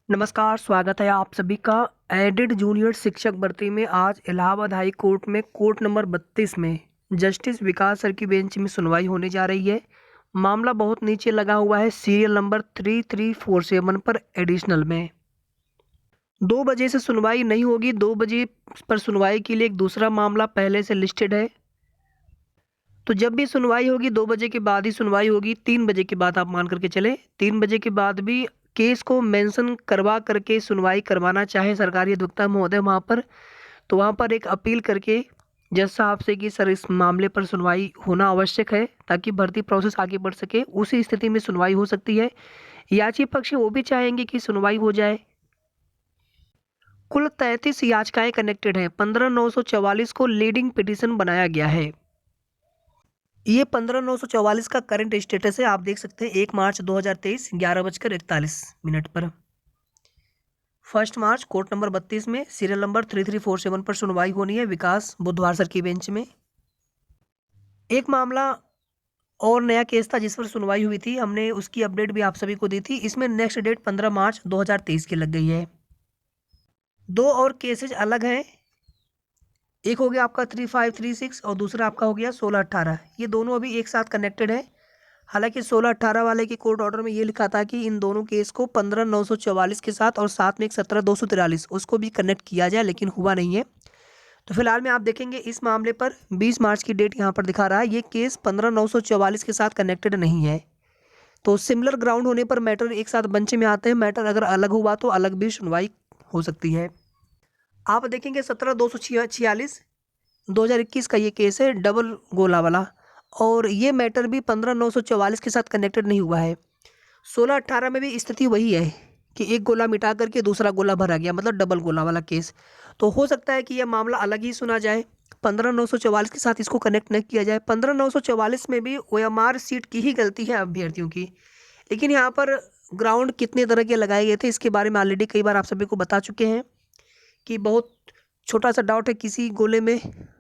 नमस्कार, स्वागत है आप सभी का। एडेड जूनियर शिक्षक भर्ती में आज इलाहाबाद हाई कोर्ट में कोर्ट नंबर 32 में जस्टिस विकास सर की बेंच में सुनवाई होने जा रही है। मामला बहुत नीचे लगा हुआ है, सीरियल नंबर 3347 पर एडिशनल में 2 बजे से सुनवाई नहीं होगी। 2 बजे पर सुनवाई के लिए एक दूसरा मामला पहले से लिस्टेड है। तो जब भी सुनवाई होगी 2 बजे के बाद ही सुनवाई होगी। 3 बजे के बाद आप मान करके चले, 3 बजे के बाद भी केस को मेंशन करवा करके सुनवाई करवाना चाहे सरकारी अधिवक्ता महोदय वहाँ पर, तो वहाँ पर एक अपील करके जज साहब से कि सर इस मामले पर सुनवाई होना आवश्यक है ताकि भर्ती प्रोसेस आगे बढ़ सके, उसी स्थिति में सुनवाई हो सकती है। याची पक्ष वो भी चाहेंगे कि सुनवाई हो जाए। कुल 33 याचिकाएं कनेक्टेड हैं। 15,944 को लीडिंग पिटीशन बनाया गया है। ये 15,944 का करंट स्टेटस है, आप देख सकते हैं 1 मार्च 2023 11:41 पर। 1 मार्च कोर्ट नंबर 32 में सीरियल नंबर 3347 पर सुनवाई होनी है विकास बुधवार सर की बेंच में। एक मामला और नया केस था जिस पर सुनवाई हुई थी, हमने उसकी अपडेट भी आप सभी को दी थी। इसमें नेक्स्ट डेट 15 मार्च 2023 की लग गई है। 2 और केसेज अलग हैं, एक हो गया आपका 3536 और दूसरा आपका हो गया 1618। ये दोनों अभी एक साथ कनेक्टेड है। हालांकि 1618 वाले के कोर्ट ऑर्डर में ये लिखा था कि इन दोनों केस को 15,944 के साथ और साथ में एक 17,243 उसको भी कनेक्ट किया जाए, लेकिन हुआ नहीं है। तो फिलहाल में आप देखेंगे इस मामले पर 20 मार्च की डेट यहाँ पर दिखा रहा है। ये केस 15,944 के साथ कनेक्टेड नहीं है। तो सिमिलर ग्राउंड होने पर मैटर एक साथ बंच में आते हैं। मैटर अगर अलग हुआ तो अलग भी सुनवाई हो सकती है। आप देखेंगे 17,246 2021 का ये केस है, डबल गोला वाला, और ये मैटर भी 15,944 के साथ कनेक्टेड नहीं हुआ है। 1618 में भी स्थिति वही है कि एक गोला मिटा करके दूसरा गोला भरा गया, मतलब डबल गोला वाला केस। तो हो सकता है कि यह मामला अलग ही सुना जाए, 15,944 के साथ इसको कनेक्ट न किया जाए। 15,944 में भी OMR सीट की ही गलती है अभ्यर्थियों की, लेकिन यहाँ पर ग्राउंड कितने तरह के लगाए गए थे इसके बारे में ऑलरेडी कई बार आप सभी को बता चुके हैं कि बहुत छोटा सा डाउट है किसी गोले में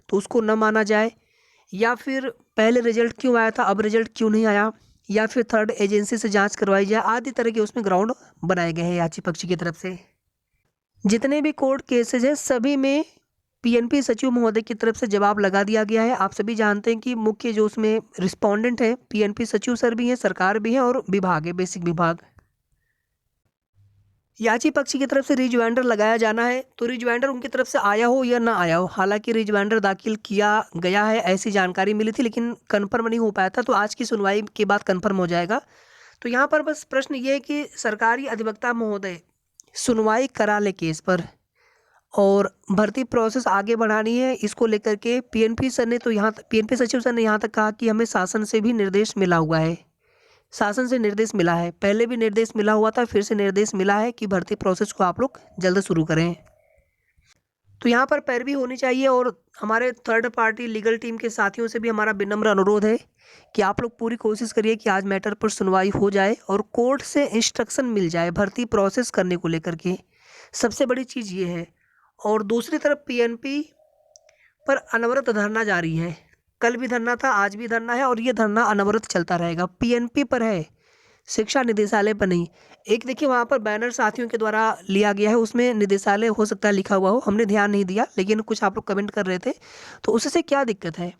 तो उसको न माना जाए, या फिर पहले रिजल्ट क्यों आया था अब रिजल्ट क्यों नहीं आया, या फिर थर्ड एजेंसी से जांच करवाई जाए, आदि तरह के उसमें ग्राउंड बनाए गए हैं याची पक्षी की तरफ से। जितने भी कोर्ट केसेज हैं सभी में PNP सचिव महोदय की तरफ से जवाब लगा दिया गया है। आप सभी जानते हैं कि मुख्य जो उसमें रिस्पोंडेंट है PNP सचिव सर भी हैं, सरकार भी है और विभाग है, बेसिक विभाग। याची पक्षी की तरफ से रिज्वाइंडर लगाया जाना है, तो रिज्वाइंडर उनकी तरफ से आया हो या ना आया हो, हालांकि रिज्वाइंडर दाखिल किया गया है ऐसी जानकारी मिली थी, लेकिन कंफर्म नहीं हो पाया था। तो आज की सुनवाई के बाद कंफर्म हो जाएगा। तो यहाँ पर बस प्रश्न ये है कि सरकारी अधिवक्ता महोदय सुनवाई करा ले केस पर और भर्ती प्रोसेस आगे बढ़ानी है। इसको लेकर के PNP सर ने तो यहाँ PNP सचिव सर ने यहाँ तक कहा कि हमें शासन से भी निर्देश मिला हुआ है, शासन से निर्देश मिला है, पहले भी निर्देश मिला हुआ था, फिर से निर्देश मिला है कि भर्ती प्रोसेस को आप लोग जल्द शुरू करें। तो यहाँ पर पैरवी होनी चाहिए। और हमारे थर्ड पार्टी लीगल टीम के साथियों से भी हमारा विनम्र अनुरोध है कि आप लोग पूरी कोशिश करिए कि आज मैटर पर सुनवाई हो जाए और कोर्ट से इंस्ट्रक्शन मिल जाए भर्ती प्रोसेस करने को लेकर के। सबसे बड़ी चीज़ ये है। और दूसरी तरफ PNP पर अनवरत धरना जारी है। कल भी धरना था, आज भी धरना है और ये धरना अनवरत चलता रहेगा। PNP पर है, शिक्षा निदेशालय पर नहीं। एक देखिए वहाँ पर बैनर साथियों के द्वारा लिया गया है, उसमें निदेशालय हो सकता है लिखा हुआ हो, हमने ध्यान नहीं दिया, लेकिन कुछ आप लोग कमेंट कर रहे थे, तो उससे क्या दिक्कत है।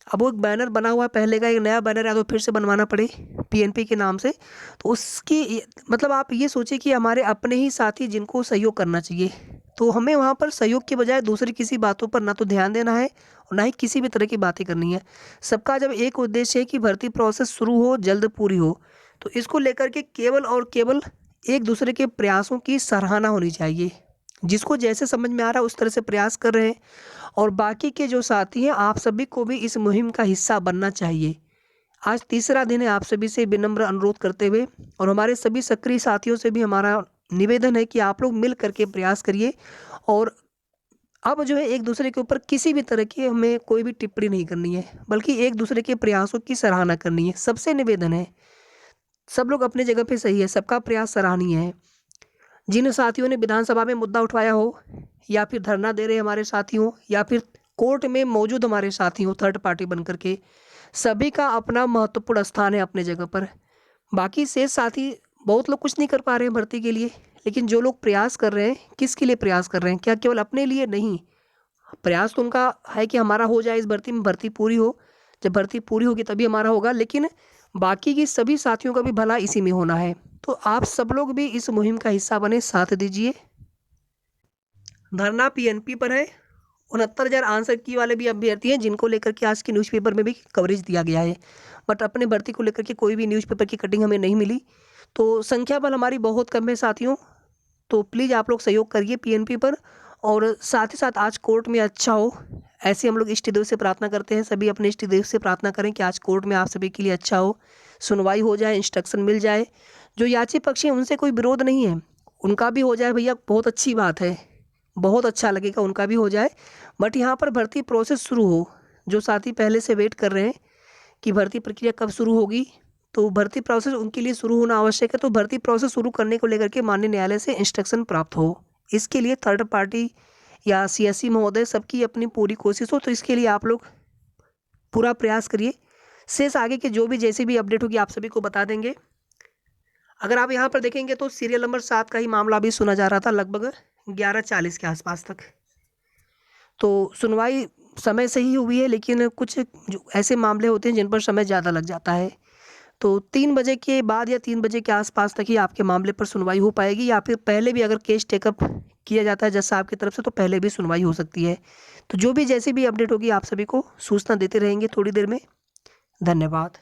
अब वो एक बैनर बना हुआ है पहले का, एक नया बैनर है तो फिर से बनवाना पड़े PNP के नाम से, तो उसकी मतलब आप ये सोचिए कि हमारे अपने ही साथी जिनको सहयोग करना चाहिए, तो हमें वहाँ पर सहयोग के बजाय दूसरी किसी बातों पर ना तो ध्यान देना है और ना ही किसी भी तरह की बातें करनी है। सबका जब एक उद्देश्य है कि भर्ती प्रोसेस शुरू हो, जल्द पूरी हो, तो इसको लेकर के केवल और केवल एक दूसरे के प्रयासों की सराहना होनी चाहिए। जिसको जैसे समझ में आ रहा है उस तरह से प्रयास कर रहे हैं, और बाकी के जो साथी हैं आप सभी को भी इस मुहिम का हिस्सा बनना चाहिए। आज तीसरा दिन है, आप सभी से विनम्र अनुरोध करते हुए और हमारे सभी सक्रिय साथियों से भी हमारा निवेदन है कि आप लोग मिल करके प्रयास करिए। और अब जो है एक दूसरे के ऊपर किसी भी तरह की हमें कोई भी टिप्पणी नहीं करनी है, बल्कि एक दूसरे के प्रयासों की सराहना करनी है। सबसे निवेदन है, सब लोग अपने जगह पे सही है, सबका प्रयास सराहनीय है। जिन साथियों ने विधानसभा में मुद्दा उठवाया हो, या फिर धरना दे रहे हमारे साथी हो, या फिर कोर्ट में मौजूद हमारे साथी हो थर्ड पार्टी बन करके, सभी का अपना महत्वपूर्ण स्थान है अपने जगह पर। बाकी शेष साथी बहुत लोग कुछ नहीं कर पा रहे हैं भर्ती के लिए, लेकिन जो लोग प्रयास कर रहे हैं, किसके लिए प्रयास कर रहे हैं? क्या केवल अपने लिए? नहीं, प्रयास तो उनका है कि हमारा हो जाए इस भर्ती में, भर्ती पूरी हो। जब भर्ती पूरी होगी तभी हमारा होगा, लेकिन बाकी की सभी साथियों का भी भला इसी में होना है। तो आप सब लोग भी इस मुहिम का हिस्सा बने, साथ दीजिए। धरना पीएनपी पर है। 69,000 आंसर की वाले भी अभ्यर्थी हैं जिनको लेकर के आज के न्यूज़पेपर में भी कवरेज दिया गया है, बट अपने भर्ती को लेकर के कोई भी न्यूज़पेपर की कटिंग हमें नहीं मिली। तो संख्या बल हमारी बहुत कम है साथियों, तो प्लीज़ आप लोग सहयोग करिए पीएनपी पर। और साथ ही साथ आज कोर्ट में अच्छा हो, ऐसे हम लोग इष्ट देव से प्रार्थना करते हैं। सभी अपने इष्ट देव से प्रार्थना करें कि आज कोर्ट में आप सभी के लिए अच्छा हो, सुनवाई हो जाए, इंस्ट्रक्शन मिल जाए। जो याची पक्षी हैं उनसे कोई विरोध नहीं है, उनका भी हो जाए भैया, बहुत अच्छी बात है, बहुत अच्छा लगेगा, उनका भी हो जाए। बट यहाँ पर भर्ती प्रोसेस शुरू हो। जो साथी पहले से वेट कर रहे हैं कि भर्ती प्रक्रिया कब शुरू होगी, तो भर्ती प्रोसेस उनके लिए शुरू होना आवश्यक है। तो भर्ती प्रोसेस शुरू करने को लेकर के माननीय न्यायालय से इंस्ट्रक्शन प्राप्त हो। इसके लिए थर्ड पार्टी या सीएससी महोदय सबकी अपनी पूरी कोशिश हो, तो इसके लिए आप लोग पूरा प्रयास करिए। शेष आगे के जो भी जैसे भी अपडेट होगी आप सभी को बता देंगे। अगर आप यहाँ पर देखेंगे तो सीरियल नंबर 7 का ही मामला अभी सुना जा रहा था, लगभग 11:40 के आसपास तक। तो सुनवाई समय से ही हुई है, लेकिन कुछ जो ऐसे मामले होते हैं जिन पर समय ज़्यादा लग जाता है। तो 3 बजे के बाद या 3 बजे के आसपास तक ही आपके मामले पर सुनवाई हो पाएगी, या फिर पहले भी अगर केस टेकअप किया जाता है जज साहब की तरफ से तो पहले भी सुनवाई हो सकती है। तो जो भी जैसी भी अपडेट होगी आप सभी को सूचना देते रहेंगे थोड़ी देर में। धन्यवाद।